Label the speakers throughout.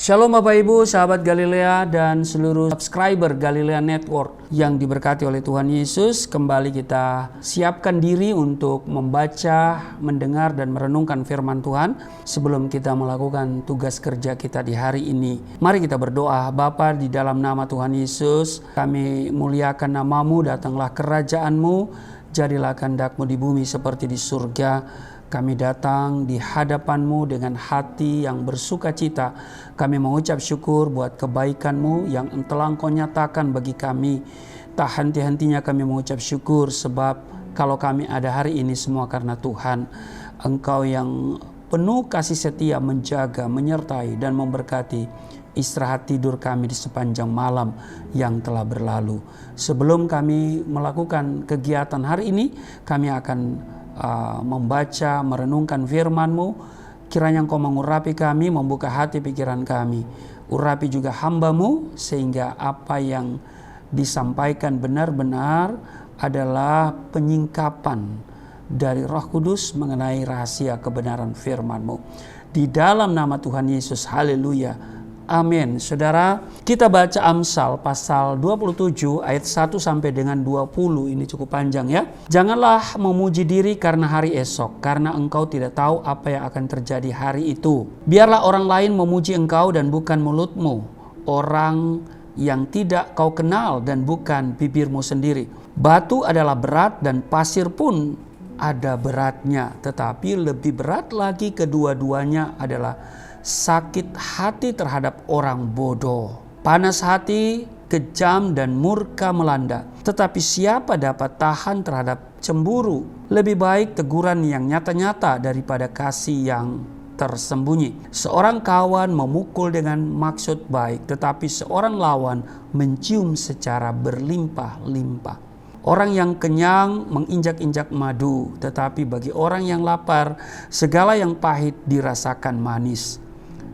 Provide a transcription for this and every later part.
Speaker 1: Shalom Bapak Ibu, sahabat Galilea dan seluruh subscriber Galilea Network yang diberkati oleh Tuhan Yesus. Kembali kita siapkan diri untuk membaca, mendengar dan merenungkan firman Tuhan sebelum kita melakukan tugas kerja kita di hari ini. Mari kita berdoa. Bapa, di dalam nama Tuhan Yesus, kami muliakan namamu, datanglah kerajaan-Mu, jadilah kehendak-Mu di bumi seperti di surga. Kami datang di hadapan-Mu dengan hati yang bersuka cita. Kami mengucap syukur buat kebaikan-Mu yang telah Engkau nyatakan bagi kami. Tak henti-hentinya kami mengucap syukur, sebab kalau kami ada hari ini semua karena Tuhan. Engkau yang penuh kasih setia menjaga, menyertai dan memberkati istirahat tidur kami di sepanjang malam yang telah berlalu. Sebelum kami melakukan kegiatan hari ini, kami akan membaca, merenungkan firman-Mu. Kiranya Engkau mengurapi kami, membuka hati pikiran kami. Urapi juga hamba-Mu, sehingga apa yang disampaikan benar-benar adalah penyingkapan dari Roh Kudus mengenai rahasia kebenaran firman-Mu. Di dalam nama Tuhan Yesus, haleluya. Amin. Saudara, kita baca Amsal pasal 27 ayat 1 sampai dengan 20. Ini cukup panjang ya. Janganlah memuji diri karena hari esok, karena engkau tidak tahu apa yang akan terjadi hari itu. Biarlah orang lain memuji engkau dan bukan mulutmu, orang yang tidak kau kenal dan bukan bibirmu sendiri. Batu adalah berat dan pasir pun ada beratnya, tetapi lebih berat lagi kedua-duanya adalah sakit hati terhadap orang bodoh. Panas hati, kejam dan murka melanda. Tetapi siapa dapat tahan terhadap cemburu? Lebih baik teguran yang nyata-nyata daripada kasih yang tersembunyi. Seorang kawan memukul dengan maksud baik, tetapi seorang lawan mencium secara berlimpah-limpah. Orang yang kenyang menginjak-injak madu, tetapi bagi orang yang lapar, segala yang pahit dirasakan manis.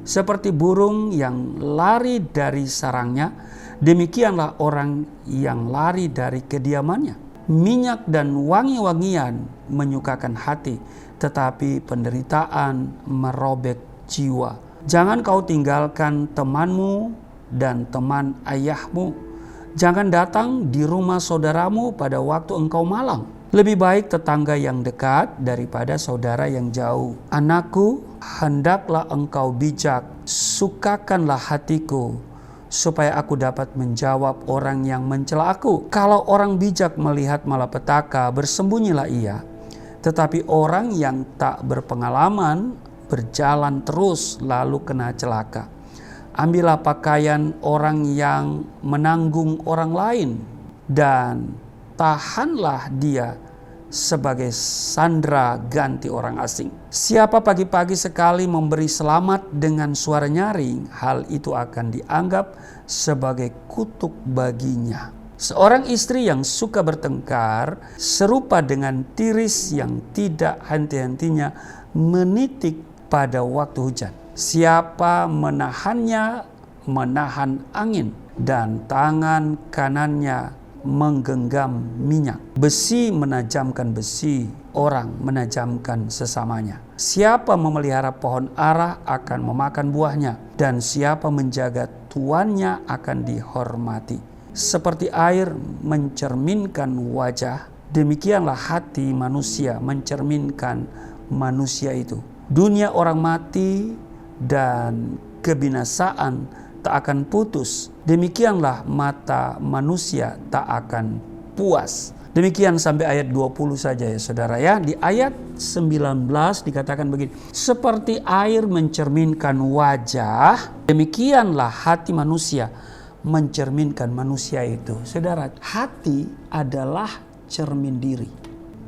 Speaker 1: Seperti burung yang lari dari sarangnya, demikianlah orang yang lari dari kediamannya. Minyak dan wangi-wangian menyukakan hati, tetapi penderitaan merobek jiwa. Jangan kau tinggalkan temanmu dan teman ayahmu. Jangan datang di rumah saudaramu pada waktu engkau malang. Lebih baik tetangga yang dekat daripada saudara yang jauh. Anakku, hendaklah engkau bijak, sukakanlah hatiku, supaya aku dapat menjawab orang yang mencela aku. Kalau orang bijak melihat malapetaka, bersembunyilah ia. Tetapi orang yang tak berpengalaman berjalan terus lalu kena celaka. Ambillah pakaian orang yang menanggung orang lain dan tahanlah dia sebagai sandera ganti orang asing. Siapa pagi-pagi sekali memberi selamat dengan suara nyaring, hal itu akan dianggap sebagai kutuk baginya. Seorang istri yang suka bertengkar serupa dengan tiris yang tidak henti-hentinya menitik pada waktu hujan. Siapa menahannya menahan angin, dan tangan kanannya menggenggam minyak. Besi menajamkan besi, orang menajamkan sesamanya. Siapa memelihara pohon ara akan memakan buahnya, dan siapa menjaga tuannya akan dihormati. Seperti air mencerminkan wajah, demikianlah hati manusia mencerminkan manusia itu. Dunia orang mati dan kebinasaan tak akan putus. Demikianlah mata manusia tak akan puas. Demikian sampai ayat 20 saja ya saudara ya. Di ayat 19 dikatakan begini. Seperti air mencerminkan wajah, demikianlah hati manusia mencerminkan manusia itu. Saudara, hati adalah cermin diri.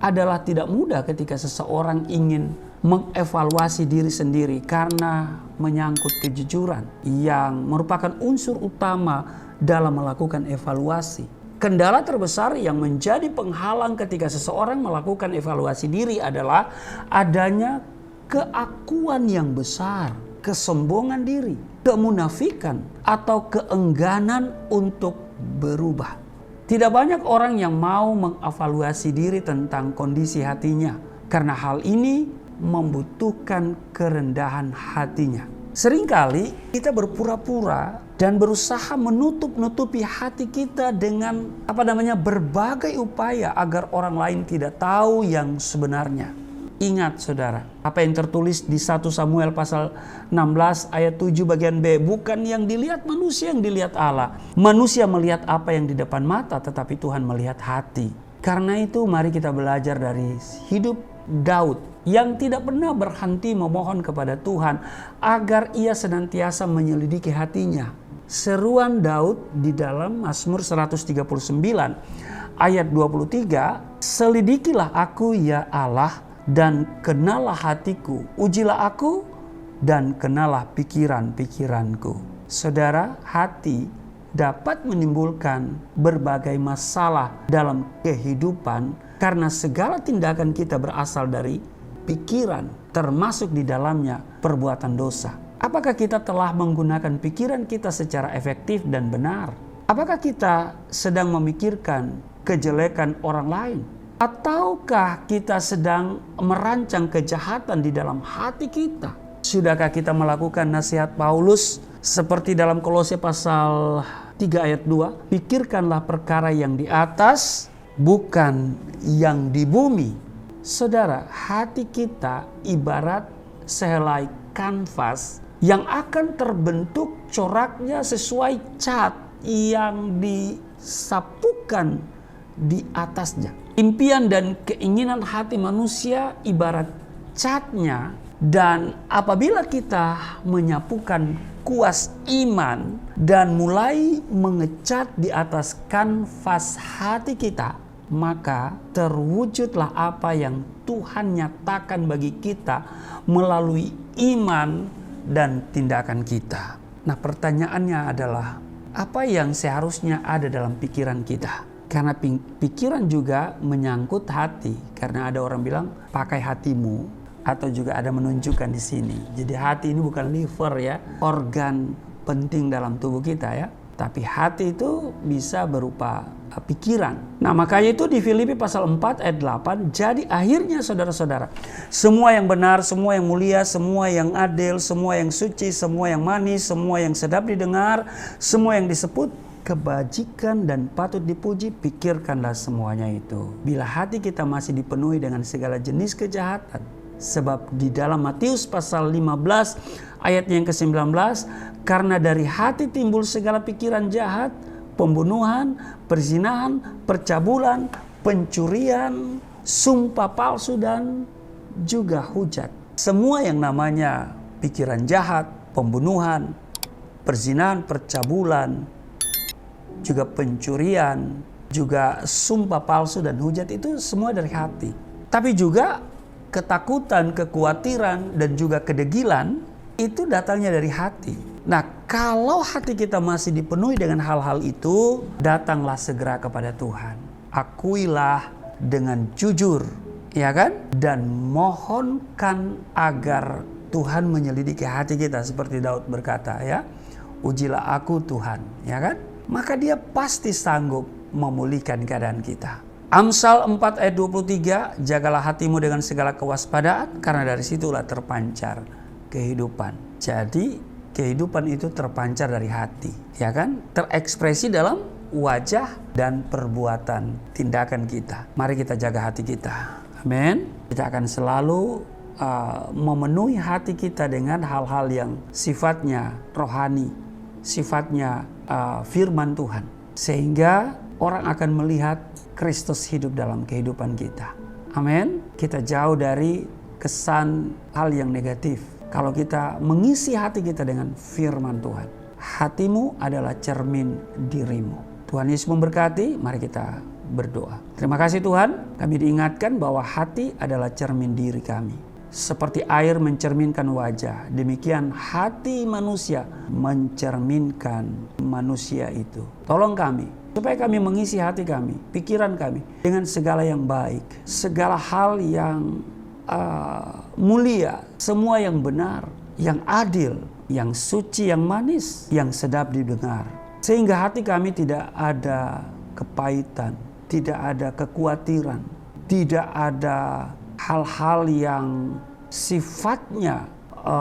Speaker 1: Adalah tidak mudah ketika seseorang ingin mengevaluasi diri sendiri karena menyangkut kejujuran yang merupakan unsur utama dalam melakukan evaluasi. Kendala terbesar yang menjadi penghalang ketika seseorang melakukan evaluasi diri adalah adanya keakuan yang besar, kesombongan diri, kemunafikan atau keengganan untuk berubah. Tidak banyak orang yang mau mengevaluasi diri tentang kondisi hatinya, karena hal ini membutuhkan kerendahan hatinya. Seringkali kita berpura-pura dan berusaha menutup-nutupi hati kita dengan berbagai upaya agar orang lain tidak tahu yang sebenarnya. Ingat saudara, apa yang tertulis di 1 Samuel pasal 16 ayat 7 bagian B, bukan yang dilihat manusia yang dilihat Allah. Manusia melihat apa yang di depan mata, tetapi Tuhan melihat hati. Karena itu mari kita belajar dari hidup Daud yang tidak pernah berhenti memohon kepada Tuhan agar ia senantiasa menyelidiki hatinya. Seruan Daud di dalam Mazmur 139 ayat 23, selidikilah aku ya Allah dan kenalah hatiku, ujilah aku dan kenalah pikiran-pikiranku. Saudara, hati dapat menimbulkan berbagai masalah dalam kehidupan karena segala tindakan kita berasal dari pikiran, termasuk di dalamnya perbuatan dosa. Apakah kita telah menggunakan pikiran kita secara efektif dan benar? Apakah kita sedang memikirkan kejelekan orang lain? Ataukah kita sedang merancang kejahatan di dalam hati kita? Sudahkah kita melakukan nasihat Paulus seperti dalam Kolose pasal 3 ayat 2? Pikirkanlah perkara yang di atas, bukan yang di bumi. Saudara, hati kita ibarat sehelai kanvas yang akan terbentuk coraknya sesuai cat yang disapukan di atasnya. Impian dan keinginan hati manusia ibarat catnya, dan apabila kita menyapukan kuas iman dan mulai mengecat di atas kanvas hati kita, maka terwujudlah apa yang Tuhan nyatakan bagi kita melalui iman dan tindakan kita. Nah, pertanyaannya adalah apa yang seharusnya ada dalam pikiran kita? Karena pikiran juga menyangkut hati. Karena ada orang bilang pakai hatimu, atau juga ada menunjukkan di sini. Jadi hati ini bukan liver ya, organ penting dalam tubuh kita ya. Tapi hati itu bisa berupa pikiran. Nah, makanya itu di Filipi pasal 4 ayat 8, jadi akhirnya saudara-saudara, semua yang benar, semua yang mulia, semua yang adil, semua yang suci, semua yang manis, semua yang sedap didengar, semua yang disebut kebajikan dan patut dipuji, pikirkanlah semuanya itu. Bila hati kita masih dipenuhi dengan segala jenis kejahatan, sebab di dalam Matius pasal 15 ayatnya yang ke-19, karena dari hati timbul segala pikiran jahat, pembunuhan, perzinahan, percabulan, pencurian, sumpah palsu, dan juga hujat. Semua yang namanya pikiran jahat, pembunuhan, perzinahan, percabulan, juga pencurian, juga sumpah palsu dan hujat, itu semua dari hati. Tapi juga ketakutan, kekhawatiran, dan juga kedegilan itu datangnya dari hati. Nah, kalau hati kita masih dipenuhi dengan hal-hal itu, datanglah segera kepada Tuhan. Akuilah dengan jujur, ya kan? Dan mohonkan agar Tuhan menyelidiki hati kita, seperti Daud berkata ya, ujilah aku Tuhan, ya kan? Maka Dia pasti sanggup memulihkan keadaan kita. Amsal 4 ayat 23, jagalah hatimu dengan segala kewaspadaan, karena dari situlah terpancar kehidupan. Jadi kehidupan itu terpancar dari hati, ya kan? Terekspresi dalam wajah dan perbuatan tindakan kita. Mari kita jaga hati kita. Amin. Kita akan selalu memenuhi hati kita dengan hal-hal yang sifatnya rohani, sifatnya firman Tuhan, sehingga orang akan melihat Kristus hidup dalam kehidupan kita. Amin. Kita jauh dari kesan hal yang negatif. Kalau kita mengisi hati kita dengan firman Tuhan. Hatimu adalah cermin dirimu. Tuhan Yesus memberkati. Mari kita berdoa. Terima kasih Tuhan. Kami diingatkan bahwa hati adalah cermin diri kami. Seperti air mencerminkan wajah, demikian hati manusia mencerminkan manusia itu. Tolong kami, supaya kami mengisi hati kami, pikiran kami dengan segala yang baik, segala hal yang mulia, semua yang benar, yang adil, yang suci, yang manis, yang sedap didengar. Sehingga hati kami tidak ada kepahitan, tidak ada kekhawatiran, tidak ada hal-hal yang sifatnya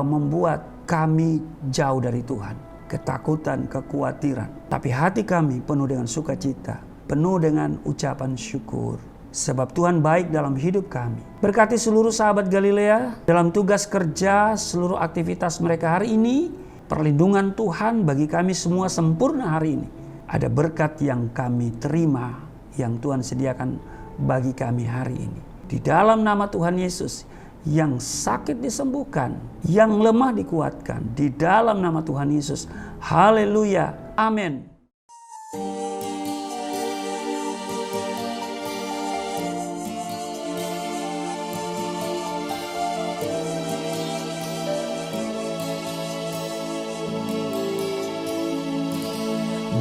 Speaker 1: membuat kami jauh dari Tuhan. Ketakutan, kekhawatiran. Tapi hati kami penuh dengan sukacita, penuh dengan ucapan syukur. Sebab Tuhan baik dalam hidup kami. Berkati seluruh sahabat Galilea dalam tugas kerja, seluruh aktivitas mereka hari ini. Perlindungan Tuhan bagi kami semua sempurna hari ini. Ada berkat yang kami terima, yang Tuhan sediakan bagi kami hari ini. Di dalam nama Tuhan Yesus, yang sakit disembuhkan, yang lemah dikuatkan. Di dalam nama Tuhan Yesus. Haleluya. Amin.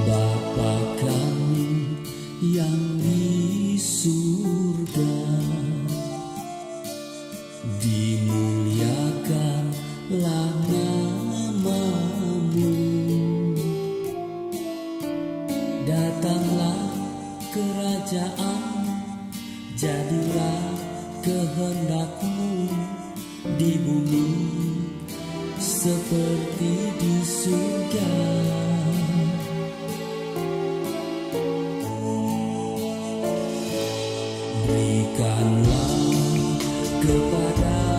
Speaker 2: Bapa kami yang di surga, dimuliakanlah nama-Mu. Datanglah kerajaan, jadilah kehendak-Mu di bumi seperti di surga. Berikanlah kepada